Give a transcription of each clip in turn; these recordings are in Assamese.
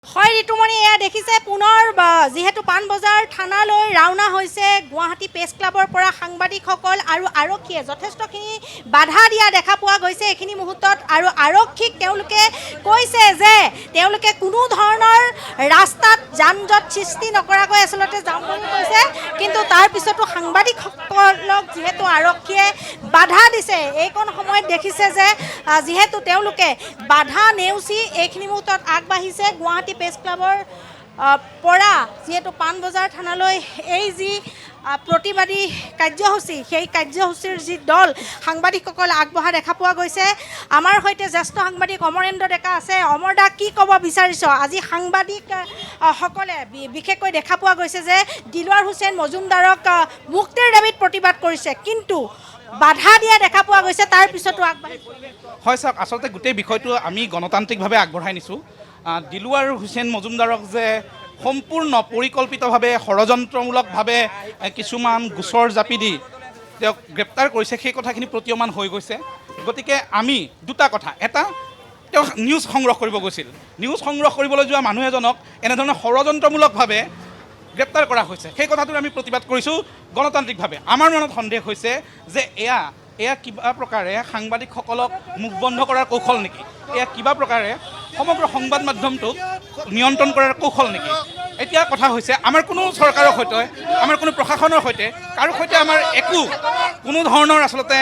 হয় ঋতুমণি, এয়া দেখিছে পুনৰ যেহেতু পাণবজাৰ থানালৈ ৰাওনা হৈছে গুৱাহাটী প্ৰেছ ক্লাবৰ পৰা সাংবাদিকসকল আৰু আৰক্ষীয়ে যথেষ্টখিনি বাধা দিয়া দেখা পোৱা গৈছে এইখিনি মুহূৰ্তত। আৰু আৰক্ষীক তেওঁলোকে কৈছে যে তেওঁলোকে কোনো ধৰণৰ ৰাস্তাত যান জঁট সৃষ্টি নকৰাকৈ আচলতে যাম বুলি কৈছে, কিন্তু তাৰ পিছতো সাংবাদিকসকলক যিহেতু আৰক্ষীয়ে বাধা দিছে, এইকণ সময়ত দেখিছে যে যিহেতু তেওঁলোকে বাধা নেওচি এইখিনি মুহূৰ্তত আগবাঢ়িছে গুৱাহাটী প্ৰেছ ক্লাবৰ পৰা যিহেতু পাণবজাৰ থানালৈ এই যি প্ৰতিবাদী কাৰ্যসূচী, সেই কাৰ্যসূচীৰ যি দল সাংবাদিকসকল আগবঢ়া দেখা পোৱা গৈছে। আমাৰ সৈতে জ্যেষ্ঠ সাংবাদিক অমৰেন্দ্ৰ ডেকা আছে। অমৰ দা, কি ক'ব বিচাৰিছ? আজি সাংবাদিকসকলে বিশেষকৈ দেখা পোৱা গৈছে যে দিলৱাৰ হুছেইন মজুমদাৰক মুক্তিৰ দাবীত প্ৰতিবাদ কৰিছে, কিন্তু বাধা দিয়া দেখা পোৱা গৈছে, তাৰ পিছতো আগবাঢ়িছে। হয় চাওক, আচলতে গোটেই বিষয়টো আমি গণতান্ত্ৰিকভাৱে আগবঢ়াই নিছোঁ। দিলৱাৰ হুছেইন মজুমদাৰক যে সম্পূৰ্ণ পৰিকল্পিতভাৱে ষড়যন্ত্ৰমূলকভাৱে কিছুমান গোচৰ জাপি দি তেওঁক গ্ৰেপ্তাৰ কৰিছে, সেই কথাখিনি প্ৰতীয়মান হৈ গৈছে। গতিকে আমি দুটা কথা, এটা, তেওঁ নিউজ সংগ্ৰহ কৰিব গৈছিল, নিউজ সংগ্ৰহ কৰিবলৈ যোৱা মানুহ এজনক এনেধৰণে ষড়যন্ত্ৰমূলকভাৱে গ্ৰেপ্তাৰ কৰা হৈছে, সেই কথাটোৰ আমি প্ৰতিবাদ কৰিছোঁ গণতান্ত্ৰিকভাৱে। আমাৰ মনত সন্দেহ হৈছে যে এয়া কিবা প্ৰকাৰে সাংবাদিকসকলক মুখ বন্ধ কৰাৰ কৌশল নেকি? এয়া কিবা প্ৰকাৰে সমগ্ৰ সংবাদ মাধ্যমটোক নিয়ন্ত্ৰণ কৰাৰ কৌশল নেকি? এতিয়া কথা হৈছে, আমাৰ কোনো চৰকাৰৰ সৈতে, আমাৰ কোনো প্ৰশাসনৰ সৈতে, কাৰো সৈতে আমাৰ কোনো ধৰণৰ আচলতে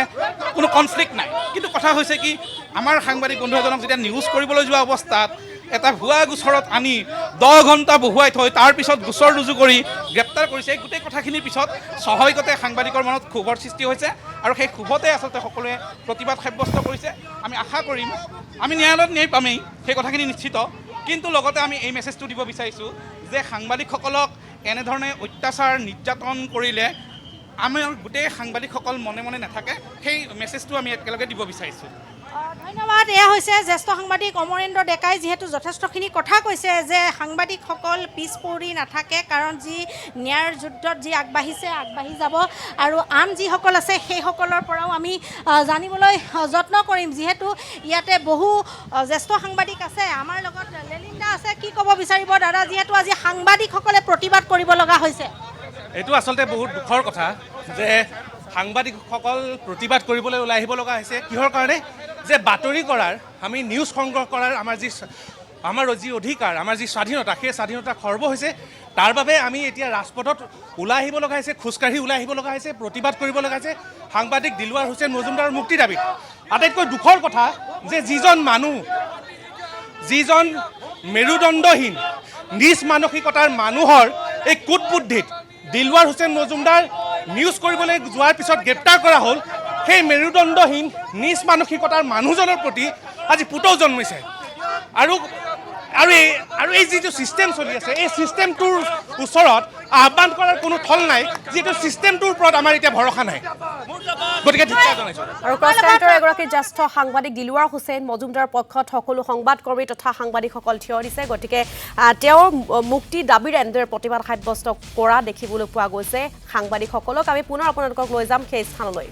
কোনো কনফ্লিক্ট নাই। কিন্তু কথা হৈছে কি, আমাৰ সাংবাদিক বন্ধু এজনক যেতিয়া নিউজ কৰিবলৈ যোৱা অৱস্থাত এটা ভুৱা গোচৰত আনি 10 ঘণ্টা বহুৱাই থৈ তাৰপিছত গোচৰ ৰুজু কৰি গ্ৰেপ্তাৰ কৰিছে, এই গোটেই কথাখিনিৰ পিছত স্বাভাৱিকতে সাংবাদিকৰ মনত ক্ষোভৰ সৃষ্টি হৈছে আৰু সেই ক্ষোভতে আচলতে সকলোৱে প্ৰতিবাদ সাব্যস্ত কৰিছে। আমি আশা কৰিম আমি ন্যায়ালয়ত ন্যায় পামেই, সেই কথাখিনি নিশ্চিত। কিন্তু লগতে আমি এই মেছেজটো দিব বিচাৰিছোঁ যে সাংবাদিকসকলক এনেধৰণে অত্যাচাৰ নিৰ্যাতন কৰিলে আমাৰ গোটেই সাংবাদিকসকল মনে মনে নাথাকে, সেই মেছেজটো আমি একেলগে দিব বিচাৰিছোঁ। ধন্যবাদ। এয়া হৈছে জ্যেষ্ঠ সাংবাদিক অমৰেন্দ্ৰ ডেকাই যিহেতু যথেষ্টখিনি কথা কৈছে যে সাংবাদিকসকল পিছ পৰি নাথাকে, কাৰণ যি ন্যায়ৰ যুদ্ধত যি আগবাঢ়ি যাব, আৰু আন যিসকল আছে সেইসকলৰ পৰাও আমি জানিবলৈ যত্ন কৰিম। যিহেতু ইয়াতে বহু জ্যেষ্ঠ সাংবাদিক আছে, আমাৰ লগত লেলিন্দা আছে। কি ক'ব বিচাৰিব দাদা, যিহেতু আজি সাংবাদিকসকলে প্ৰতিবাদ কৰিব লগা হৈছে? এইটো আচলতে বহুত দুখৰ কথা যে সাংবাদিকসকল প্ৰতিবাদ কৰিবলৈ ওলাই আহিব লগা হৈছে। কিহৰ কাৰণে? যে বাতৰি কৰাৰ, আমি নিউজ সংগ্ৰহ কৰাৰ আমাৰ যি অধিকাৰ, আমাৰ যি স্বাধীনতা, সেই স্বাধীনতা খৰ্ব হৈছে। তাৰ বাবে আমি এতিয়া ৰাজপথত ওলাই আহিব লগা হৈছে, খোজকাঢ়ি ওলাই আহিব লগা হৈছে, প্ৰতিবাদ কৰিব লগা হৈছে সাংবাদিক দিলৱাৰ হুছেইন মজুমদাৰৰ মুক্তিৰ দাবীত। আটাইতকৈ দুখৰ কথা যে যিজন মেৰুদণ্ডহীন নিজ মানসিকতাৰ মানুহৰ এই কুটবুদ্ধিত দিলৱাৰ হুছেইন মজুমদাৰ নিউজ কৰিবলৈ যোৱাৰ পিছত গ্ৰেপ্তাৰ কৰা হ'ল, সেই মেৰুদণ্ডহীন নিজ মানসিকতাৰ মানুহজনৰ প্ৰতি আজি পুতৌ জন্মিছে। আৰু এই যিটো ছিষ্টেম চলি আছে, এই ছিষ্টেমটোৰ ওচৰত আহ্বান কৰাৰ কোনো থল নাই, যিটো ছিষ্টেমটোৰ ওপৰত আমাৰ এতিয়া ভৰসা নাই। গতিকে ধিক্কাৰ জনাইছোঁ। আৰু ক্ৰছকাণ্টৰ এগৰাকী জ্যেষ্ঠ সাংবাদিক দিলৱাৰ হুছেইন মজুমদাৰৰ পক্ষত সকলো সংবাদকৰ্মী তথা সাংবাদিকসকল থিয় দিছে। গতিকে তেওঁৰ মুক্তি দাবীৰে এনেদৰে প্ৰতিবাদ সাব্যস্ত কৰা দেখিবলৈ পোৱা গৈছে সাংবাদিকসকলক। আমি পুনৰ আপোনালোকক লৈ যাম সেই স্থানলৈ।